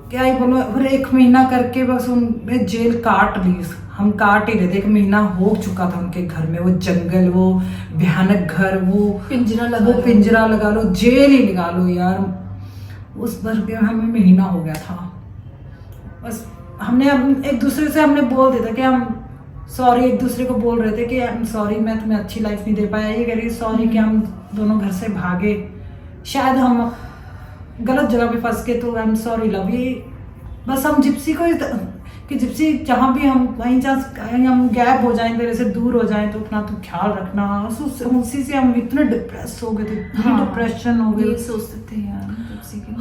क्या ही बोलो, फिर 1 महीना करके बस उनने जेल काट ली। हम काट ही रहे थे, 1 महीना हो चुका था उनके घर में। वो जंगल, वो भयानक घर, वो पिंजरा लगा लो, जेल ही लगा लो यार। उस भर के हमें महीना हो गया था। बस हमने एक दूसरे से हमने बोल दिया था कि हम सॉरी, एक दूसरे को बोल रहे थे कि आई एम सॉरी, मैं तुम्हें अच्छी लाइफ नहीं दे पाया। ये कह रही सॉरी कि हम दोनों घर से भागे, शायद हम गलत जगह पे फंस गए, तो आई एम सॉरी लव। ये बस हम जिप्सी को कि जिप्सी जहाँ भी हम कहीं हम गैप हो जाएं, तेरे से दूर हो जाएं, तो अपना तो ख्याल रखना। उसी से हम इतने डिप्रेस हो गए थे, डिप्रेशन हो गए। सोचते थे यार जिप्सी के,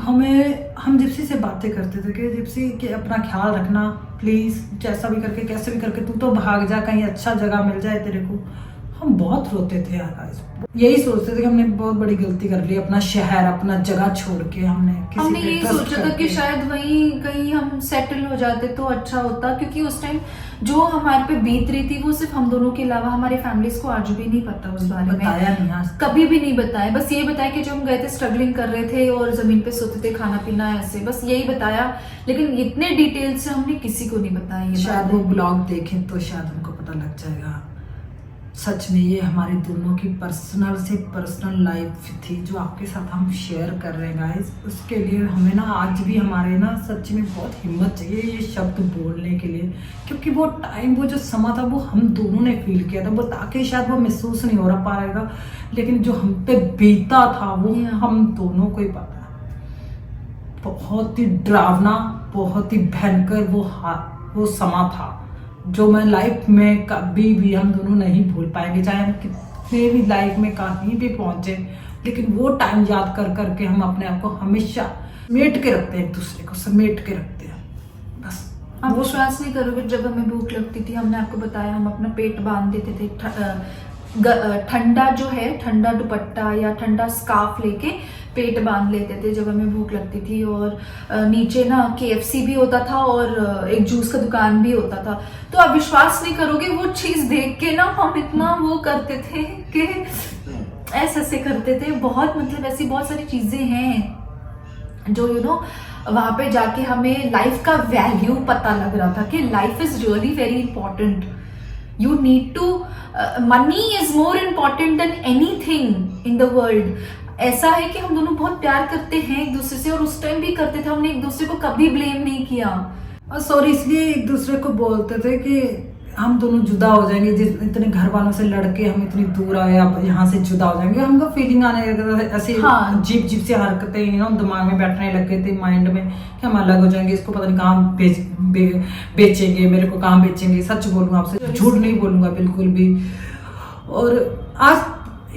हम जिप्सी से बातें करते थे कि जिप्सी के अपना ख्याल रखना प्लीज, जैसा भी करके कैसे भी करके तू तो भाग जा, कहीं अच्छा जगह मिल जाए तेरे को। हम बहुत रोते थे यार, यही सोचते थे कि हमने बहुत बड़ी गलती कर ली, अपना शहर अपना जगह छोड़ के हमने यही सोचा था कि शायद वहीं कहीं हम सेटल हो जाते तो अच्छा होता, क्योंकि उस टाइम जो हमारे पे बीत रही थी वो सिर्फ हम दोनों के अलावा हमारी फैमिलीज को आज भी नहीं पता उस बारे में, बताया नहीं आज कभी भी नहीं बताया। बस ये बताया कि जो हम गए थे स्ट्रगलिंग कर रहे थे और जमीन पे सोते थे, खाना पीना ऐसे, बस यही बताया। लेकिन इतने डिटेल से हमने किसी को नहीं बताया। शायद वो ब्लॉग देखें तो शायद उनको पता लग जाएगा। सच में ये हमारे दोनों की पर्सनल से पर्सनल लाइफ थी जो आपके साथ हम शेयर कर रहे हैं गाइस। उसके लिए हमें ना आज भी हमारे ना सच में बहुत हिम्मत चाहिए ये शब्द बोलने के लिए, क्योंकि वो टाइम, वो जो समा था वो हम दोनों ने फील किया था। वो ताकि शायद वो महसूस नहीं हो रहा पाएगा, लेकिन जो हम पे बीता था वो हम दोनों को ही पता है। बहुत ही डरावना, बहुत ही भयंकर वो समा था जो मैं लाइफ में कभी भी हम दोनों नहीं भूल पाएंगे, चाहे हम कितने भी लाइफ में कहीं भी पहुंचे। लेकिन वो टाइम याद कर करके हम अपने आप को हमेशा समेट के रखते हैं, एक दूसरे को समेट के रखते हैं। बस आप विश्वास नहीं करोगे, जब हमें भूख लगती थी, हमने आपको बताया, हम अपना पेट बांध देते थे। ठंडा जो है, ठंडा दुपट्टा या ठंडा स्कार्फ लेके पेट बांध लेते थे जब हमें भूख लगती थी। और नीचे ना KFC भी होता था और एक जूस का दुकान भी होता था। तो आप विश्वास नहीं करोगे, वो चीज देख के ना हम इतना वो करते थे कि ऐसे करते थे। बहुत मतलब ऐसी बहुत सारी चीजें हैं जो वहां पे जाके हमें लाइफ का वैल्यू पता लग रहा था कि life is really very important. You need to money is more important than anything in the world। ऐसा है कि हम दोनों बहुत प्यार करते हैं एक दूसरे से, और उस टाइम भी करते थे। हमने एक दूसरे को कभी ब्लेम नहीं किया। और सॉरी इसलिए एक दूसरे को बोलते थे कि हम दोनों जुदा हो जाएंगे, इतने घर वालों से लड़के हम इतनी दूर आए, अब यहाँ से जुदा हो जाएंगे। हमको फीलिंग आने लगा था ऐसे, अजीब से हरकतें दिमाग में बैठने लग गए थे, माइंड में कि हम अलग हो जाएंगे, इसको पता नहीं कहाँ बेचेंगे, मेरे को कहाँ बेचेंगे। सच बोलूंगा आपसे, झूठ नहीं बोलूंगा बिल्कुल भी। और आज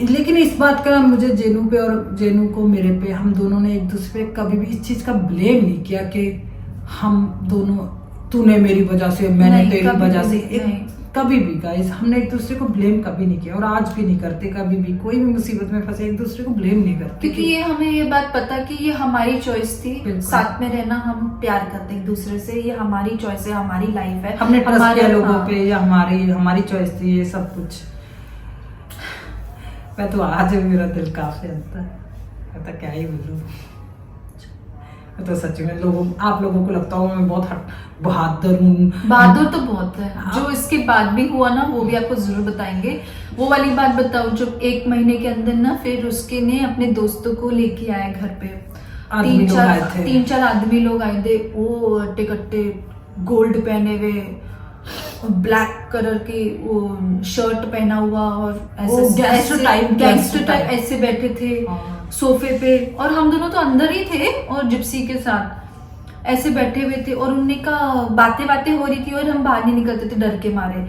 लेकिन इस बात का मुझे जेनू पे और जेनू को मेरे पे, हम दोनों ने एक दूसरे पे कभी भी इस चीज का ब्लेम नहीं किया कि हम दोनों, तूने मेरी वजह से, मैंने तेरी वजह से, कभी भी गाइस हमने एक दूसरे को ब्लेम कभी नहीं किया और आज भी नहीं करते। कभी भी कोई भी मुसीबत में फंसे एक दूसरे को ब्लेम नहीं करते, क्योंकि ये हमें ये बात पता कि ये हमारी चॉइस थी। साथ में रहना, हम प्यार करते एक दूसरे से, ये हमारी चॉइस है, हमारी लाइफ है। हमने ट्रस्ट किया लोगों पे, या हमारी चॉइस थी ये सब कुछ। मैं तो आज भी मेरा दिल काफी आता है, मैं तो क्या ही बोलूं। तो सच में आप लोगों को लगता होगा मैं बहुत बहादुर हूँ। बहादुर तो बहुत है। जो इसके बाद भी हुआ ना वो भी आपको जरूर बताएंगे। वो वाली बात बताओ, जब 1 महीने के अंदर ना फिर उसके ने अपने दोस्तों को लेके आए घर पे। 3-4 आदमी लोग आए थे, वो टिकट्टे गोल्ड पहने हुए, ब्लैक कलर की वो शर्ट पहना हुआ, और गैंगस्टर टाइप ऐसे बैठे थे सोफे पे। और हम दोनों तो अंदर ही थे और जिप्सी के साथ ऐसे बैठे हुए थे, और उनने का बातें हो रही थी और हम बाहर नहीं निकलते थे डर के मारे।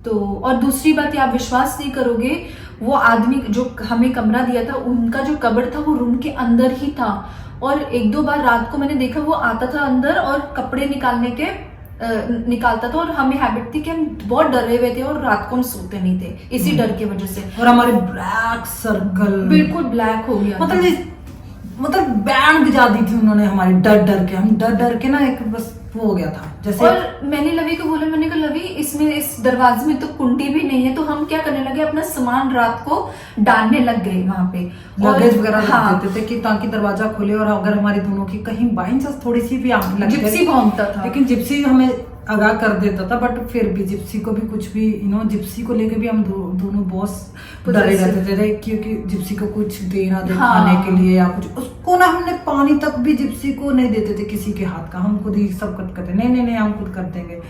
तो और दूसरी बात, आप विश्वास नहीं करोगे, वो आदमी जो हमें कमरा दिया था, उनका जो कबर्ड था वो रूम के अंदर ही था। और 1-2 बार रात को मैंने देखा वो आता था अंदर और कपड़े निकालता था, और हमें हैबिट थी कि हम बहुत डरे हुए थे और रात को हम सोते नहीं थे इसी डर की वजह से। और हमारे ब्लैक सर्कल बिल्कुल ब्लैक हो गया, मतलब मतलब बैंड बजा दी थी उन्होंने हमारी, डर डर के। हम डर डर के ना एक बस वो हो गया था जैसे। और मैंने लवी को बोला, मैंने कहा लवी इसमें इस दरवाजे में तो कुंडी भी नहीं है, तो हम क्या करने लगे, अपना सामान रात को डालने लग गए वहां पे, लगेज वगैरह हाँ, रख देते थे कि ताकि दरवाजा खुले, और अगर हमारी दोनों की कहीं बाई चांस थोड़ी सी भी आंख लग जिप्सी भौंकता था, लेकिन जिप्सी हमें आगाह कर देता था, बट फिर भी जिप्सी को भी कुछ भी जिप्सी को लेके भी हम दोनों बॉस डरे रहते थे, क्योंकि जिप्सी को कुछ देना दे खाने के लिए या कुछ, उसको ना हमने पानी तक भी जिप्सी को नहीं देते थे किसी के हाथ का, हम खुद ही सब करते, नहीं हम खुद कर देंगे।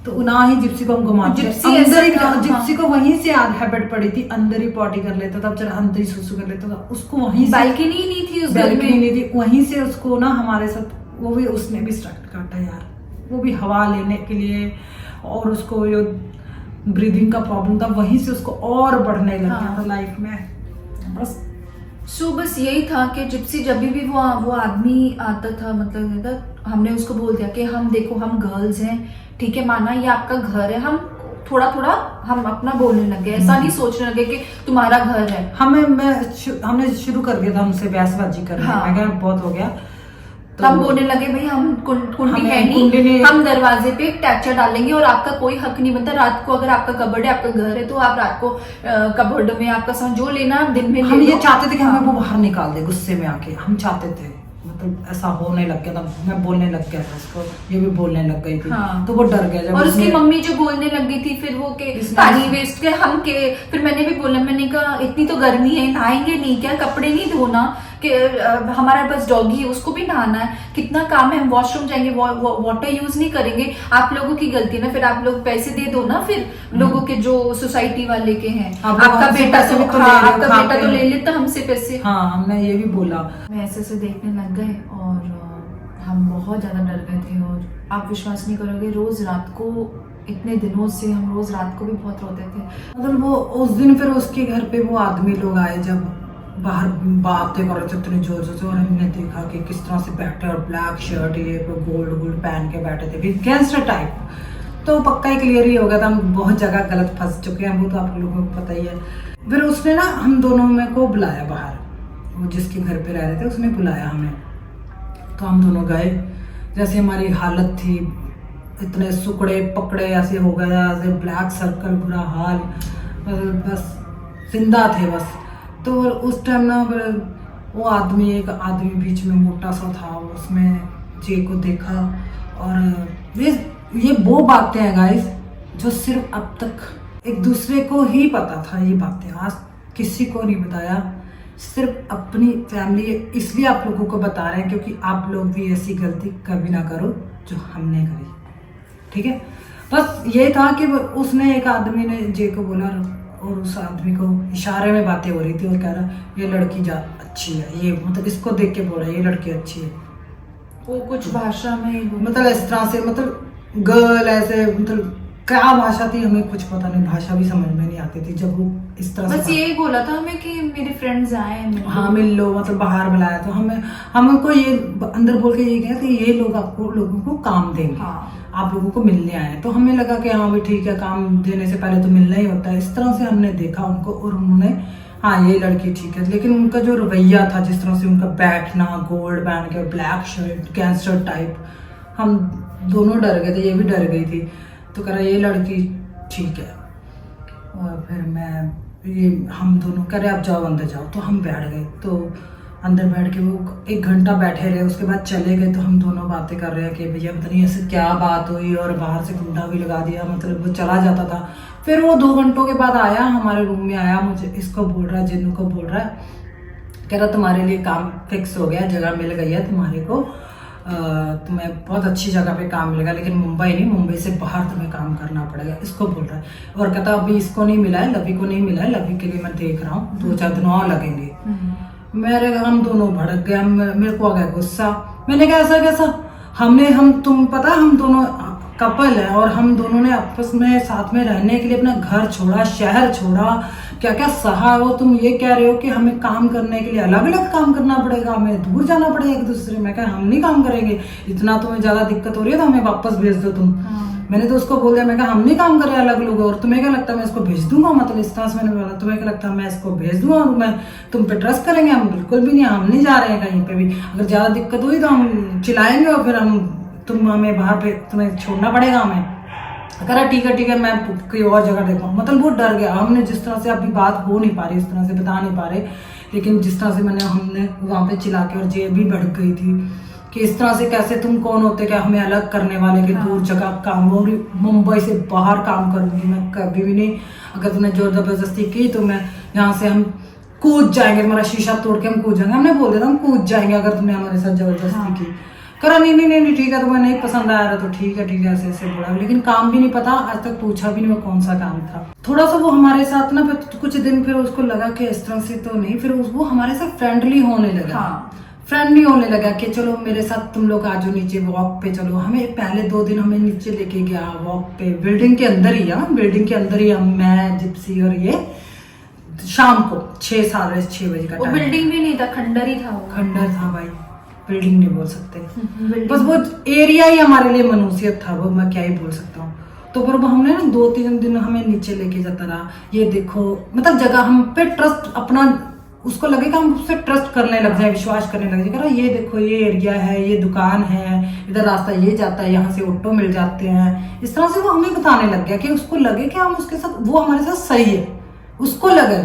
तो ना ही जिप्सी को हम घुमाते, जिप्सी को वहीं से हैबिट पड़ी थी, अंदर ही पॉटी कर लेता था, बेचारा अंदर ही सुसु कर लेता था, उसको वहीं से बालकनी नहीं थी, उस बालकनी नहीं थी, वहीं से उसको ना हमारे साथ, वो भी उसने भी स्ट्रक्ट काटा यार, वो भी हवा लेने के लिए, और उसको जो ब्रीदिंग का प्रॉब्लम था वहीं से उसको और बढ़ने लग गया था लाइफ में बस। बस यही था कि जिप्सी जब भी वो आदमी आता था, मतलब हमने उसको बोल दिया कि हम देखो, हम गर्ल्स हैं, ठीक है, माना ये आपका घर है, हम थोड़ा थोड़ा हम अपना बोलने लगे, ऐसा नहीं सोचने लगे कि तुम्हारा घर है। हमने शुरू कर दिया था उनसे बहसबाजी करने, मैं कहा बहुत हो गया, तो हम बोलने लगे भाई हम कुंडी है नहीं, हम दरवाजे पे एक टैचा डालेंगे और आपका कोई हक नहीं बनता, रात को अगर आपका कबर्ड है, आपका घर है, तो आप रात को कबर्ड में आपका सामान जो लेना दिन में हम ये चाहते थे कि हमें वो बाहर निकाल दे गुस्से में आके, हम चाहते थे, मतलब ऐसा होने लग गया था, मैं बोलने लग गया था उसको, ये भी बोलने लग गई थी, तो वो डर गया। और उसकी मम्मी जो बोलने लग गई थी फिर वो के पानी वेस्ट के हम के, फिर मैंने भी बोला, मैंने कहा इतनी तो गर्मी है, नहाएंगे नहीं क्या, कपड़े नहीं धोना, कि हमारे पास डॉगी है उसको भी नहाना है, कितना काम है, हम वॉशरूम जाएंगे, वाटर यूज नहीं करेंगे, आप लोगों की गलती है ना, फिर आप लोग पैसे दे दो ना, फिर लोगों के जो सोसाइटी वाले के हैं, आपका बेटा तो ले लेता हमसे पैसे। हाँ, हमने ये भी बोला। मैं ऐसे देखने लग गए और हम बहुत ज्यादा डर गए थे, और आप विश्वास नहीं करोगे, रोज रात को इतने दिनों से हम रोज रात को भी बहुत रोते थे। मतलब वो उस दिन फिर उसके घर पे वो आदमी लोग आए, जब बाहर बातें कर रहे थे इतने जोर से, और हमने देखा कि किस तरह से बैठे, और ब्लैक शर्ट ये गोल्ड पहन के बैठे थे, फिर गैंगस्टर टाइप, तो पक्का ही क्लियर ही हो गया था हम बहुत जगह गलत फंस चुके हैं, वो तो आप लोगों को पता ही है। फिर उसने ना हम दोनों में को बुलाया बाहर, वो जिसके घर पे रह रहे थे उसने बुलाया हमें, तो हम दोनों गए, जैसे हमारी हालत थी, इतने सुकड़े पकड़े ऐसे हो गया, ऐसे ब्लैक सर्कल, बुरा हाल, बस जिंदा थे बस। तो उस टाइम ना वो आदमी, एक आदमी बीच में मोटा सा था, उसमें जे को देखा, और ये वो बातें हैं गाइस जो सिर्फ अब तक एक दूसरे को ही पता था, ये बातें आज किसी को नहीं बताया, सिर्फ अपनी फैमिली, इसलिए आप लोगों को बता रहे हैं क्योंकि आप लोग भी ऐसी गलती कभी ना करो जो हमने करी, ठीक है। बस ये था कि उसने, एक आदमी ने जे को बोला, और उस आदमी को इशारे में बातें हो रही थी, और कह रहा ये लड़की अच्छी है, ये मतलब इसको देख के बोल रहा है ये लड़की अच्छी है, वो कुछ भाषा में, मतलब इस तरह से, मतलब गर्ल ऐसे, मतलब क्या भाषा थी हमें कुछ पता नहीं, भाषा भी समझ में नहीं आती थी जब वो इस तरह बस यही बोला था हमें कि मेरे फ्रेंड्स आए, हाँ मिल लो, मतलब बाहर बुलाया, तो हमको ये अंदर बोल के ये कहा कि ये लोग आपको लोगों को काम देंगे, हाँ। आप लोगों को मिलने आए, तो हमें लगा कि हाँ भाई ठीक है, काम देने से पहले तो मिलना ही होता है, इस तरह से हमने देखा उनको, और उन्होंने हाँ ये लड़की ठीक है, लेकिन उनका जो रवैया था, जिस तरह से उनका बैठना, गोल्ड पहन के, ब्लैक शर्ट, गैंगस्टर टाइप, हम दोनों डर गए थे, ये भी डर गई थी, तो कह रहा ये लड़की ठीक है। और फिर हम दोनों कह रहे आप जाओ अंदर जाओ, तो हम बैठ गए, तो अंदर बैठ के वो 1 घंटा बैठे रहे, उसके बाद चले गए, तो हम दोनों बातें कर रहे हैं कि भैया पता नहीं ऐसे क्या बात हुई, और बाहर से कुंडा भी लगा दिया, मतलब वो चला जाता था। फिर वो 2 घंटों के बाद आया, हमारे रूम में आया, मुझे इसको बोल रहा है, जिन्नू को बोल रहा है, कह रहा तुम्हारे लिए काम फिक्स हो गया, जगह मिल गई है तुम्हारे को, तुम्हें बहुत अच्छी जगह पे काम मिलेगा, लेकिन मुंबई नहीं, मुंबई से बाहर तुम्हें काम करना पड़ेगा, इसको बोल रहा है। और कहता अभी इसको नहीं मिला है, लवी को नहीं मिला है, लवी के लिए मैं देख रहा हूँ, 2-4 दिन और लगेंगे। हम दोनों भड़क गए, मेरे को आ गया गुस्सा, मैंने कहा ऐसा कैसा, तुम पता हम दोनों कपल है, और हम दोनों ने आपस में साथ में रहने के लिए अपना घर छोड़ा, शहर छोड़ा, क्या क्या सहा हो, तुम ये कह रहे हो कि हमें काम करने के लिए अलग अलग काम करना पड़ेगा, हमें दूर जाना पड़ेगा एक दूसरे। मैं कहा हम नहीं काम करेंगे, इतना तुम्हें ज्यादा दिक्कत हो रही है तो हमें वापस भेज दो तुम। मैंने तो उसको बोल दिया, मैं कहा हम नहीं काम कर रहे अलग लोग, और तुम्हें क्या लगता है मैं इसको भेज दूंगा, मतलब इस तरह से मैंने बोला, तुम्हें क्या लगता है मैं इसको भेज दूंगा और मैं तुम पे ट्रस्ट करेंगे? हम बिल्कुल भी नहीं, हम नहीं जा रहे हैं कहीं पे भी। अगर ज्यादा दिक्कत हुई तो हम चिल्लाएंगे और फिर तुम हमें बाहर पे तुम्हें छोड़ना पड़ेगा हमें। कहा ठीक है मैं कोई और जगह देखूँ। मतलब वो डर गया। हमने जिस तरह से अभी बात हो नहीं पा रही, इस तरह से बता नहीं पा रहे, लेकिन जिस तरह से हमने वहाँ पे चिल्ला के, और जे भी भड़क गई थी कि इस तरह से कैसे, तुम कौन होते क्या हमें अलग करने वाले के? दूर जगह काम, और मुंबई से बाहर काम करूंगी मैं कभी भी नहीं। अगर तुमने जोर जबरदस्ती की तो मैं यहाँ से, हम कूद जाएंगे, तुम्हारा शीशा तोड़ के हम कूद जाएंगे। हमने बोल दिया हम कूद जाएंगे अगर तुमने हमारे साथ जबरदस्ती की। करा नहीं ठीक है, तुम्हें नहीं पसंद आया तो ठीक है ऐसे ऐसे बोला, लेकिन काम भी नहीं पता, आज तक पूछा भी नहीं वो कौन सा काम था। थोड़ा सा वो हमारे साथ ना फिर कुछ दिन फिर उसको लगा कि इस तरह से तो नहीं, फिर वो हमारे साथ फ्रेंडली होने लगा। फ्रेंडली होने लगा कि चलो मेरे साथ तुम लोग आ जाओ नीचे वॉक पे चलो। हमें पहले 2 दिन हमें नीचे लेके गया वॉक पे, बिल्डिंग के अंदर ही, बिल्डिंग के अंदर ही हम, मैं, जिप्सी और ये, शाम को 6 बजे का टाइम। बिल्डिंग भी नहीं था, खंडर ही था। खंडर था भाई, बिल्डिंग नहीं बोल सकते, बस वो एरिया ही हमारे लिए मनुष्यत था, वो मैं क्या ही बोल सकता हूँ। तो फिर हमने ना 2-3 दिन हमें नीचे लेके जाता रहा। ये देखो, मतलब जगह हम पे ट्रस्ट अपना, उसको लगेगा हम उससे ट्रस्ट करने लग जाए, विश्वास करने लग जाए। ये देखो ये एरिया है, ये दुकान है, इधर रास्ता ये जाता है, यहाँ से ऑटो मिल जाते हैं। इस तरह से वो हमें बताने लग गया कि उसको लगे कि हम उसके साथ, वो हमारे साथ सही है, उसको लगे।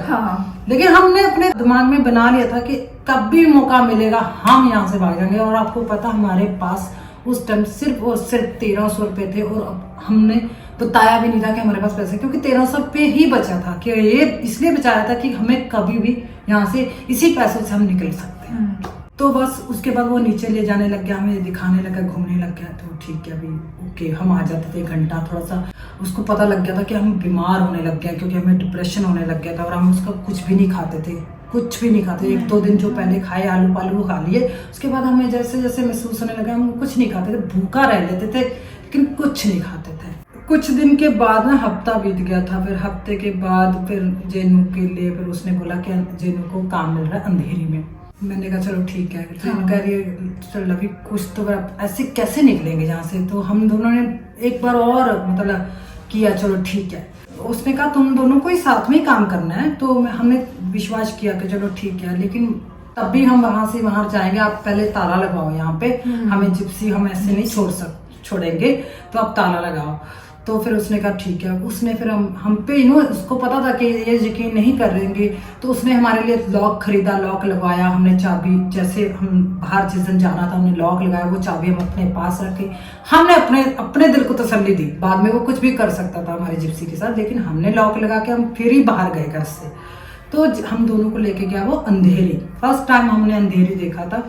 लेकिन हमने अपने दिमाग में बना लिया था कि कभी मौका मिलेगा हम यहाँ से भाग जाएंगे। और आपको पता, हमारे पास उस टाइम सिर्फ और सिर्फ 1300 रुपये थे, और हमने बताया भी नहीं था कि हमारे पास पैसे, क्योंकि 1300 रुपये ही बचा था। कि ये इसलिए बचाया था कि हमें कभी भी यहाँ से इसी पैसों से हम निकल सकते हैं। तो बस उसके बाद वो नीचे ले जाने लग गया, हमें दिखाने लगा, घूमने लग गया। तो ठीक है अभी ओके, हम आ जाते थे 1 घंटा। थोड़ा सा उसको पता लग गया था कि हम बीमार होने लग गया, क्योंकि हमें डिप्रेशन होने लग गया था, और हम उसका कुछ भी नहीं खाते थे, कुछ भी नहीं खाते। 1-2 दिन जो पहले खाए आलू पालू वो खा लिए, उसके बाद हमें जैसे जैसे महसूस होने लगा, हम कुछ नहीं खाते थे, भूखा रह लेते थे, लेकिन कुछ नहीं खाते थे। कुछ दिन के बाद ना हफ्ता बीत गया था। फिर हफ्ते के बाद फिर जेनू के लिए फिर उसने बोला कि जेनू को काम मिल रहा है अंधेरी में। मैंने कहा चलो ठीक है। फिर इनका ये चल अभी कुछ तो ऐसे कैसे निकलेंगे यहाँ से। तो हम दोनों ने एक बार और मतलब किया, चलो ठीक है। उसने कहा तुम दोनों को ही साथ में ही काम करना है। तो हमने विश्वास किया कि चलो ठीक है, लेकिन तब भी हम वहां से वहां जाएंगे, आप पहले ताला लगाओ यहाँ पे, हमें जिप्सी हम ऐसे नहीं छोड़ेंगे, तो आप ताला लगाओ। तो फिर उसने कहा ठीक है। उसने फिर हम पे उसको पता था कि ये यकीन नहीं करेंगे, तो उसने हमारे लिए लॉक खरीदा, लॉक लगवाया। हमने चाबी, जैसे हम बाहर जिस दिन जाना था हमने लॉक लगाया, वो चाबी हम अपने पास रखी। हमने अपने दिल को तसल्ली दी। बाद में वो कुछ भी कर सकता था हमारी जिप्सी के साथ, लेकिन हमने लॉक लगा के हम फिर ही बाहर गए घर से। तो हम दोनों को लेके गया वो अंधेरी। फर्स्ट टाइम हमने अंधेरी देखा था।